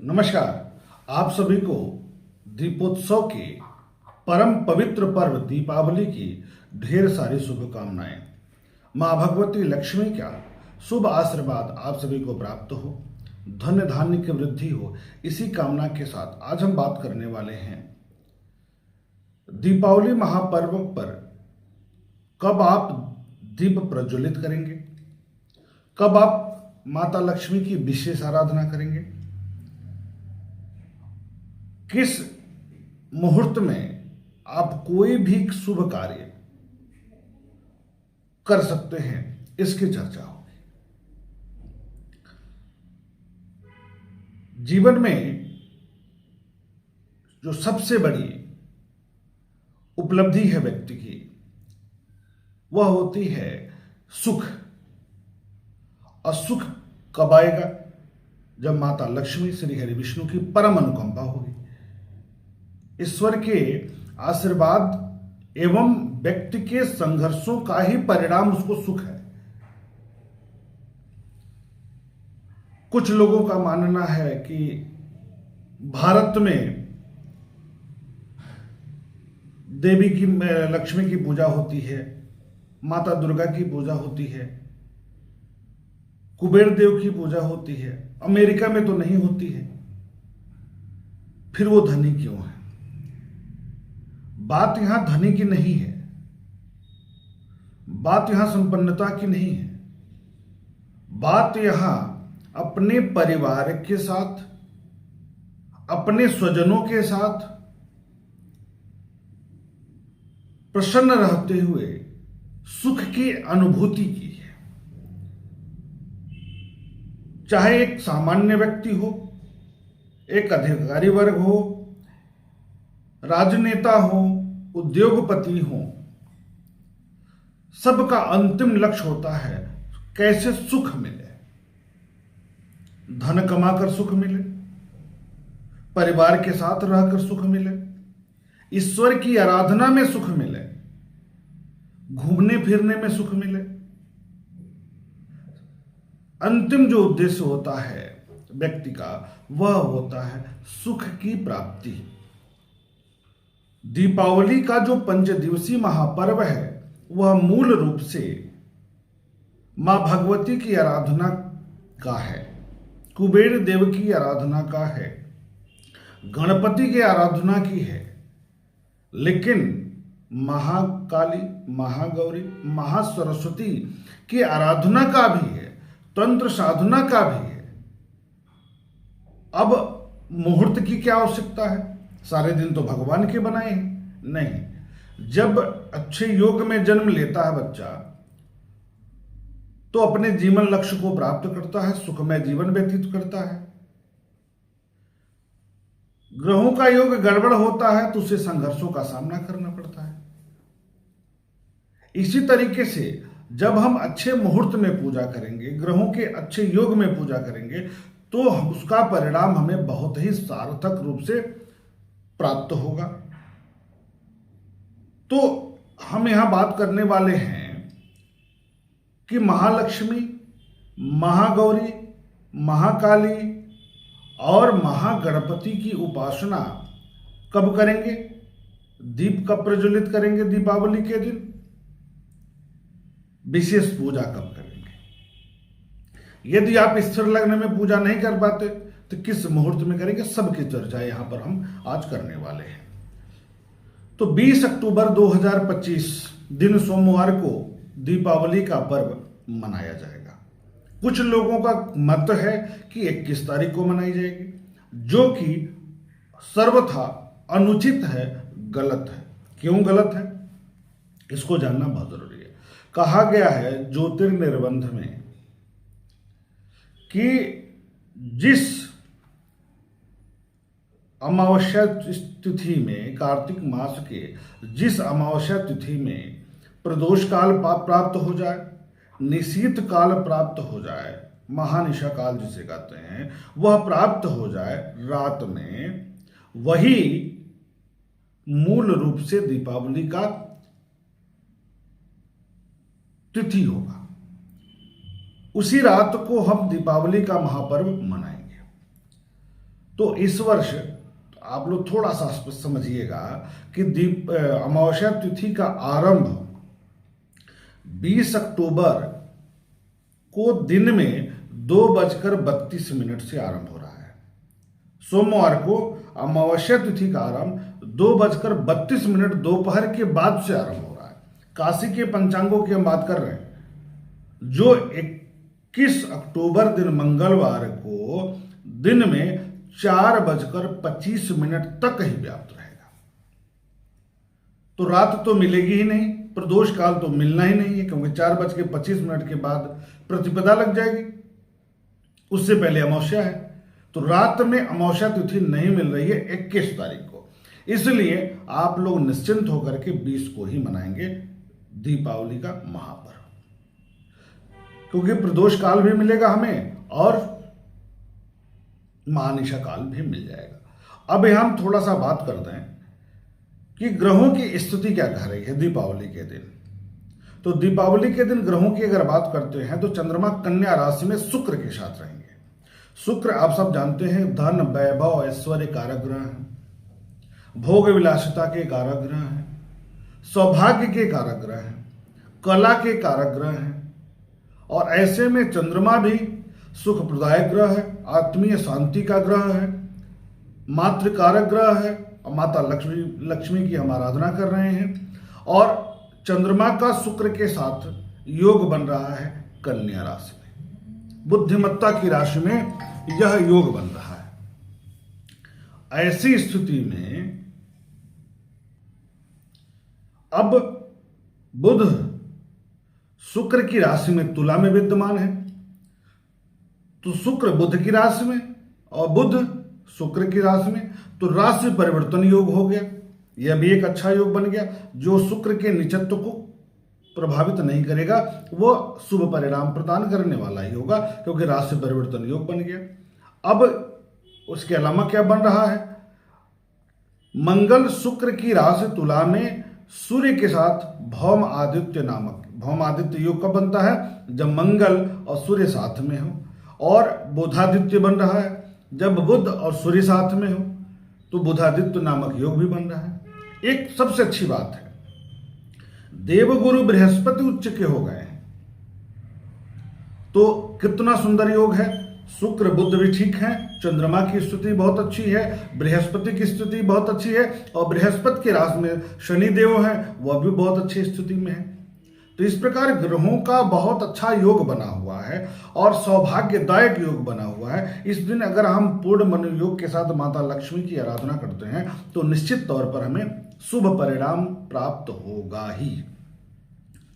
नमस्कार। आप सभी को दीपोत्सव के परम पवित्र पर्व दीपावली की ढेर सारी शुभकामनाएं। माँ भगवती लक्ष्मी का शुभ आशीर्वाद आप सभी को प्राप्त हो, धन्य धान्य की वृद्धि हो, इसी कामना के साथ आज हम बात करने वाले हैं दीपावली महापर्व पर कब आप दीप प्रज्वलित करेंगे, कब आप माता लक्ष्मी की विशेष आराधना करेंगे, किस मुहूर्त में आप कोई भी शुभ कार्य कर सकते हैं, इसकी चर्चा होगी। जीवन में जो सबसे बड़ी उपलब्धि है व्यक्ति की, वह होती है सुख। और सुख कब आएगा? जब माता लक्ष्मी श्री हरि विष्णु की परम अनुकंपा होगी, ईश्वर के आशीर्वाद एवं व्यक्ति के संघर्षों का ही परिणाम उसको सुख है। कुछ लोगों का मानना है कि भारत में देवी की लक्ष्मी की पूजा होती है, माता दुर्गा की पूजा होती है, कुबेर देव की पूजा होती है, अमेरिका में तो नहीं होती है। फिर वो धनी क्यों है? बात यहां धनी की नहीं है, बात यहां संपन्नता की नहीं है। बात यहां अपने परिवार के साथ, अपने स्वजनों के साथ प्रसन्न रहते हुए सुख की अनुभूति की है। चाहे एक सामान्य व्यक्ति हो, एक अधिकारी वर्ग हो, राजनेता हो, उद्योगपति हो, सबका अंतिम लक्ष्य होता है कैसे सुख मिले। धन कमाकर सुख मिले, परिवार के साथ रहकर सुख मिले, ईश्वर की आराधना में सुख मिले, घूमने फिरने में सुख मिले। अंतिम जो उद्देश्य होता है व्यक्ति का, वह होता है सुख की प्राप्ति। दीपावली का जो 5 दिवसीय महापर्व है, वह मूल रूप से मां भगवती की आराधना का है, कुबेर देव की आराधना का है, गणपति की आराधना की है। लेकिन महाकाली, महागौरी, महासरस्वती की आराधना का भी है, तंत्र साधना का भी है। अब मुहूर्त की क्या आवश्यकता है? सारे दिन तो भगवान के बनाए हैं? नहीं। जब अच्छे योग में जन्म लेता है बच्चा, तो अपने जीवन लक्ष्य को प्राप्त करता है, सुखमय जीवन व्यतीत करता है। ग्रहों का योग गड़बड़ होता है तो उसे संघर्षों का सामना करना पड़ता है। इसी तरीके से जब हम अच्छे मुहूर्त में पूजा करेंगे, ग्रहों के अच्छे योग में पूजा करेंगे, तो उसका परिणाम हमें बहुत ही सार्थक रूप से प्राप्त होगा। तो हम यहां बात करने वाले हैं कि महालक्ष्मी, महागौरी, महाकाली और महागणपति की उपासना कब करेंगे? दीप कब प्रज्वलित करेंगे? दीपावली के दिन। विशेष पूजा कब करेंगे? यदि आप स्थिर लग्न में पूजा नहीं कर पाते तो किस मुहूर्त में करेंगे? सबकी चर्चा यहां पर हम आज करने वाले हैं। तो 20 अक्टूबर 2025 दिन सोमवार को दीपावली का पर्व मनाया जाएगा। कुछ लोगों का मत है कि 21 तारीख को मनाई जाएगी, जो कि सर्वथा अनुचित है, गलत है। क्यों गलत है, इसको जानना बहुत जरूरी है। कहा गया है ज्योतिर्निर्बंध में कि जिस अमावस्या तिथि में, कार्तिक मास के जिस अमावस्या तिथि में प्रदोष काल प्राप्त हो जाए, निशीथ काल प्राप्त हो जाए, महानिशा काल जिसे कहते हैं, वह प्राप्त हो जाए रात में, वही मूल रूप से दीपावली का तिथि होगा। उसी रात को हम दीपावली का महापर्व मनाएंगे। तो इस वर्ष आप लोग थोड़ा सा समझिएगा कि अमावस्या तिथि का आरंभ 20 अक्टूबर को दिन में 2:32 से आरंभ हो रहा है। सोमवार को अमावस्या तिथि का आरंभ 2:32 दोपहर के बाद से आरंभ हो रहा है। काशी के पंचांगों की हम बात कर रहे हैं, जो 21 अक्टूबर दिन मंगलवार को दिन में 4:25 तक ही व्याप्त रहेगा। तो रात तो मिलेगी ही नहीं, प्रदोष काल तो मिलना ही नहीं है, क्योंकि 4:25 के बाद प्रतिपदा लग जाएगी, उससे पहले अमावस्या है। तो रात में अमावस्या तिथि नहीं मिल रही है 21 तारीख को, इसलिए आप लोग निश्चिंत होकर के 20 को ही मनाएंगे दीपावली का महापर्व, क्योंकि प्रदोष काल भी मिलेगा हमें और महानिशा काल भी मिल जाएगा। अब हम थोड़ा सा बात करते हैं कि ग्रहों की स्थिति क्या कह रही है दीपावली के दिन। तो दीपावली के दिन ग्रहों की अगर बात करते हैं तो चंद्रमा कन्या राशि में शुक्र के साथ रहेंगे। शुक्र आप सब जानते हैं धन, वैभव, ऐश्वर्य कारक ग्रह हैं, भोग विलासिता के कारक ग्रह हैं, सौभाग्य के कारक ग्रह हैं, कला के कारक ग्रह हैं। और ऐसे में चंद्रमा भी सुख प्रदायक ग्रह है, आत्मीय शांति का ग्रह है, मातृ कारक ग्रह है, और माता लक्ष्मी की हम आराधना कर रहे हैं। और चंद्रमा का शुक्र के साथ योग बन रहा है कन्या राशि में, बुद्धिमत्ता की राशि में यह योग बन रहा है। ऐसी स्थिति में अब बुध शुक्र की राशि में तुला में विद्यमान है, तो शुक्र बुध की राशि में और बुध शुक्र की राशि में, तो राशि परिवर्तन योग हो गया। यह भी एक अच्छा योग बन गया, जो शुक्र के नीचत्व को प्रभावित नहीं करेगा, वो शुभ परिणाम प्रदान करने वाला ही होगा, क्योंकि राशि परिवर्तन योग बन गया। अब उसके अलावा क्या बन रहा है, मंगल शुक्र की राशि तुला में सूर्य के साथ भौम आदित्य योग कब बनता है, जब मंगल और सूर्य साथ में हो। और बुधादित्य बन रहा है जब बुध और सूर्य साथ में हो, तो बुधादित्य नामक योग भी बन रहा है। एक सबसे अच्छी बात है, देवगुरु बृहस्पति उच्च के हो गए हैं, तो कितना सुंदर योग है। शुक्र बुध भी ठीक है, चंद्रमा की स्थिति बहुत अच्छी है, बृहस्पति की स्थिति बहुत अच्छी है, और बृहस्पति के राशि में शनि देव है, वह भी बहुत अच्छी स्थिति में है। तो इस प्रकार ग्रहों का बहुत अच्छा योग बना हुआ है और सौभाग्यदायक योग बना हुआ है। इस दिन अगर हम पूर्ण मनोयोग के साथ माता लक्ष्मी की आराधना करते हैं तो निश्चित तौर पर हमें शुभ परिणाम प्राप्त होगा ही।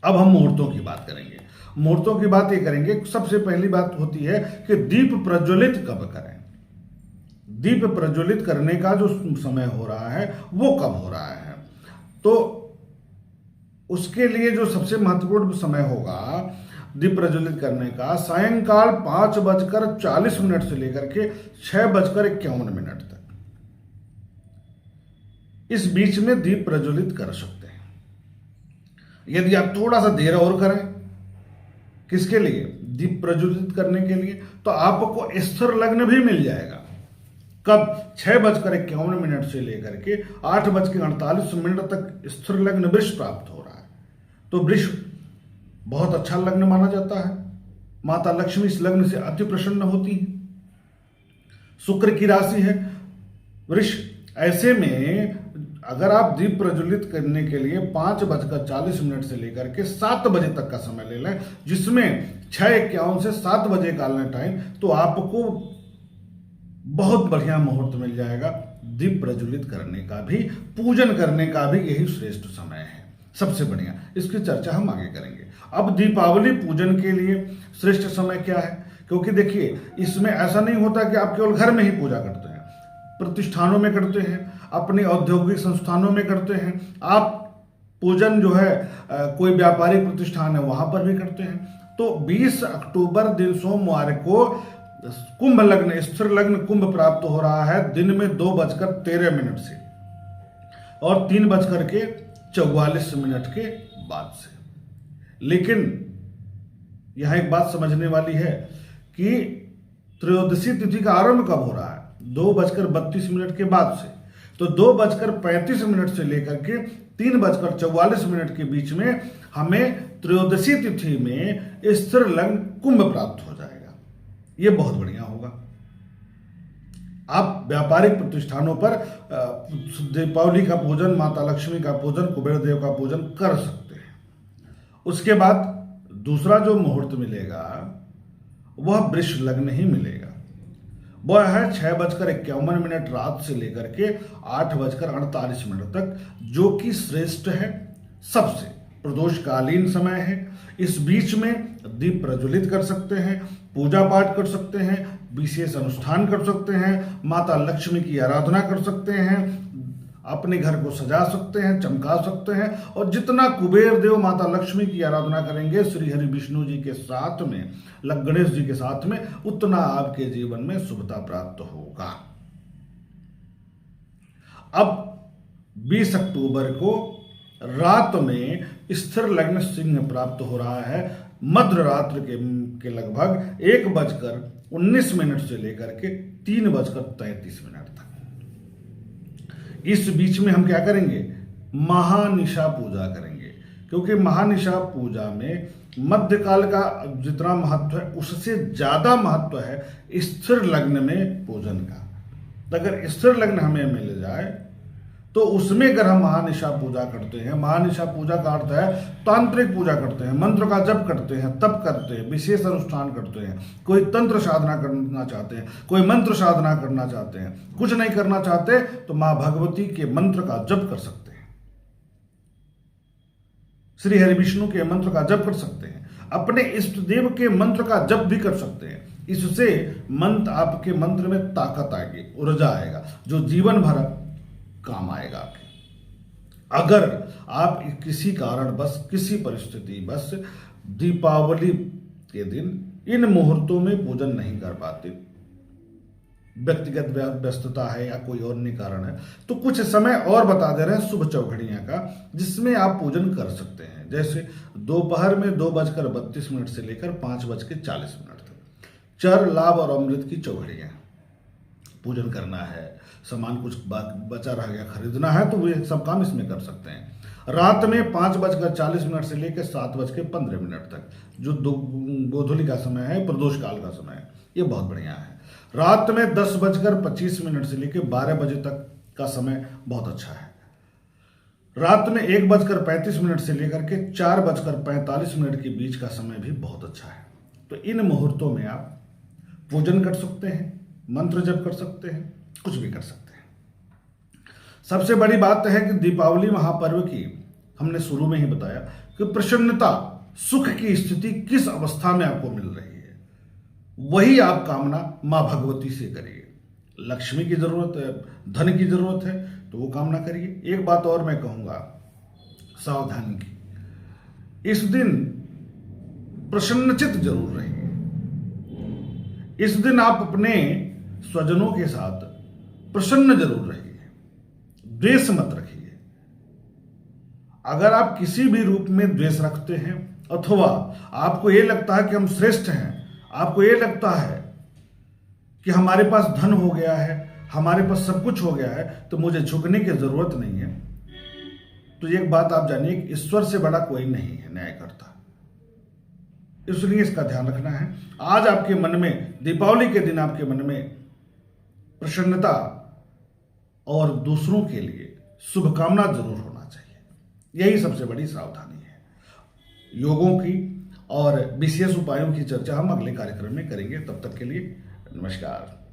अब हम मुहूर्तों की बात करेंगे। मुहूर्तों की बात ये करेंगे, सबसे पहली बात होती है कि दीप प्रज्वलित कब करें। दीप प्रज्वलित करने का जो समय हो रहा है वो कब हो रहा है, तो उसके लिए जो सबसे महत्वपूर्ण समय होगा दीप प्रज्वलित करने का, सायंकाल 5:40 से लेकर के 6:51 तक, इस बीच में दीप प्रज्वलित कर सकते हैं। यदि आप थोड़ा सा देर और करें, किसके लिए, दीप प्रज्वलित करने के लिए, तो आपको स्थिर लग्न भी मिल जाएगा। कब, 6:51 से लेकर के 8:48 तक स्थिर लग्न वृष प्राप्त हो रहा है। तो वृष बहुत अच्छा लग्न माना जाता है, माता लक्ष्मी इस लग्न से अति प्रसन्न होती है। शुक्र की राशि है वृष। ऐसे में अगर आप दीप प्रज्वलित करने के लिए 5:40 से लेकर के 7 बजे तक का समय ले लें, जिसमें 6:51 से 7 बजे का टाइम, तो आपको बहुत बढ़िया मुहूर्त मिल जाएगा। दीप प्रज्वलित करने का भी, पूजन करने का भी यही श्रेष्ठ समय है, सबसे बढ़िया। इसकी चर्चा हम आगे करेंगे। अब दीपावली पूजन के लिए श्रेष्ठ समय क्या है, क्योंकि देखिए इसमें ऐसा नहीं होता कि आप केवल घर में ही पूजा करते हैं, प्रतिष्ठानों में करते हैं, अपने औद्योगिक संस्थानों में करते हैं, आप पूजन जो है कोई व्यापारिक प्रतिष्ठान है वहां पर भी करते हैं। तो 20 अक्टूबर दिन सोमवार को कुंभ लग्न, स्थिर लग्न कुंभ प्राप्त हो रहा है दिन में 2:13 से और 3:44 के बाद से। लेकिन यहां एक बात समझने वाली है कि त्रयोदशी तिथि का आरंभ कब हो रहा है, 2:32 के बाद से। तो 2:35 से लेकर के 3:44 के बीच में हमें त्रयोदशी तिथि में स्थिर लग्न कुंभ प्राप्त हो जाएगा। ये बहुत बढ़िया होगा। आप व्यापारिक प्रतिष्ठानों पर दीपावली का पूजन, माता लक्ष्मी का पूजन, कुबेर देव का पूजन कर सकते हैं। उसके बाद दूसरा जो मुहूर्त मिलेगा वह वृष लग्न ही मिलेगा। वह है 6:51 रात से लेकर के 8:48 तक, जो कि श्रेष्ठ है, सबसे प्रदोषकालीन समय है। इस बीच में दीप प्रज्वलित कर सकते हैं, पूजा पाठ कर सकते हैं, विशेष अनुष्ठान कर सकते हैं, माता लक्ष्मी की आराधना कर सकते हैं, अपने घर को सजा सकते हैं, चमका सकते हैं। और जितना कुबेर देव माता लक्ष्मी की आराधना करेंगे श्री हरि विष्णु जी के साथ में, गणेश जी के साथ में, उतना आपके जीवन में शुभता प्राप्त होगा। अब 20 अक्टूबर को रात में स्थिर लग्न सिंह प्राप्त हो रहा है, मध्य रात्रि के लगभग 1:19 से लेकर के 3:33 तक। इस बीच में हम क्या करेंगे? महानिशा पूजा करेंगे, क्योंकि महानिशा पूजा में मध्यकाल का जितना महत्व है उससे ज्यादा महत्व है स्थिर लग्न में पूजन का। अगर स्थिर लग्न हमें मिल जाए तो उसमें अगर हम महानिशा पूजा करते हैं, महानिशा पूजा का अर्थ है तांत्रिक पूजा करते हैं, मंत्र का जप करते हैं, तप करते हैं, विशेष अनुष्ठान करते हैं, कोई तंत्र साधना करना चाहते हैं, कोई मंत्र साधना करना चाहते हैं, कुछ नहीं करना चाहते तो मां भगवती के मंत्र का जप कर सकते हैं, श्री हरि विष्णु के मंत्र का जप कर सकते हैं, अपने इष्ट देव के मंत्र का जप भी कर सकते हैं। इससे मंत्र, आपके मंत्र में ताकत आएगी, ऊर्जा आएगा, जो जीवन भर काम आएगा आपके। अगर आप किसी कारण बस, किसी परिस्थिति बस दीपावली के दिन इन मुहूर्तों में पूजन नहीं कर पाते, व्यक्तिगत व्यस्तता है या कोई और अन्य कारण है, तो कुछ समय और बता दे रहे हैं शुभ चौघड़ियां का, जिसमें आप पूजन कर सकते हैं। जैसे दोपहर में 2:32 से लेकर 5:40 तक चर, लाभ और अमृत की चौघड़ियां पूजन करना है। सामान कुछ बचा रह गया, खरीदना है, तो वे सब काम इसमें कर सकते हैं। रात में 5:40 से लेकर 7:15 तक, जो गोधूली का समय है, प्रदोष काल का समय है, ये बहुत बढ़िया है। रात में 10:25 से लेकर 12 बजे तक का समय बहुत अच्छा है। रात में 1:35 से लेकर के 4:45 के बीच का समय भी बहुत अच्छा है। तो इन मुहूर्तों में आप पूजन कर सकते हैं, मंत्र जप कर सकते हैं, कुछ भी कर सकते हैं। सबसे बड़ी बात है कि दीपावली महापर्व की हमने शुरू में ही बताया कि प्रसन्नता, सुख की स्थिति किस अवस्था में आपको मिल रही है, वही आप कामना मां भगवती से करिए। लक्ष्मी की जरूरत है, धन की जरूरत है, तो वो कामना करिए। एक बात और मैं कहूंगा सावधानी की, इस दिन प्रसन्नचित जरूर रहिए। इस दिन आप अपने स्वजनों के साथ प्रसन्न जरूर रहिए, द्वेष मत रखिए। अगर आप किसी भी रूप में द्वेष रखते हैं अथवा आपको ये लगता है कि हम श्रेष्ठ हैं, आपको ये लगता है कि हमारे पास धन हो गया है, हमारे पास सब कुछ हो गया है, तो मुझे झुकने की जरूरत नहीं है, तो एक बात आप जानिए कि ईश्वर से बड़ा कोई नहीं है न्यायकर्ता। इसलिए इसका ध्यान रखना है। आज आपके मन में, दीपावली के दिन आपके मन में प्रसन्नता और दूसरों के लिए शुभकामना जरूर होना चाहिए। यही सबसे बड़ी सावधानी है। योगों की और विशेष उपायों की चर्चा हम अगले कार्यक्रम में करेंगे। तब तक के लिए नमस्कार।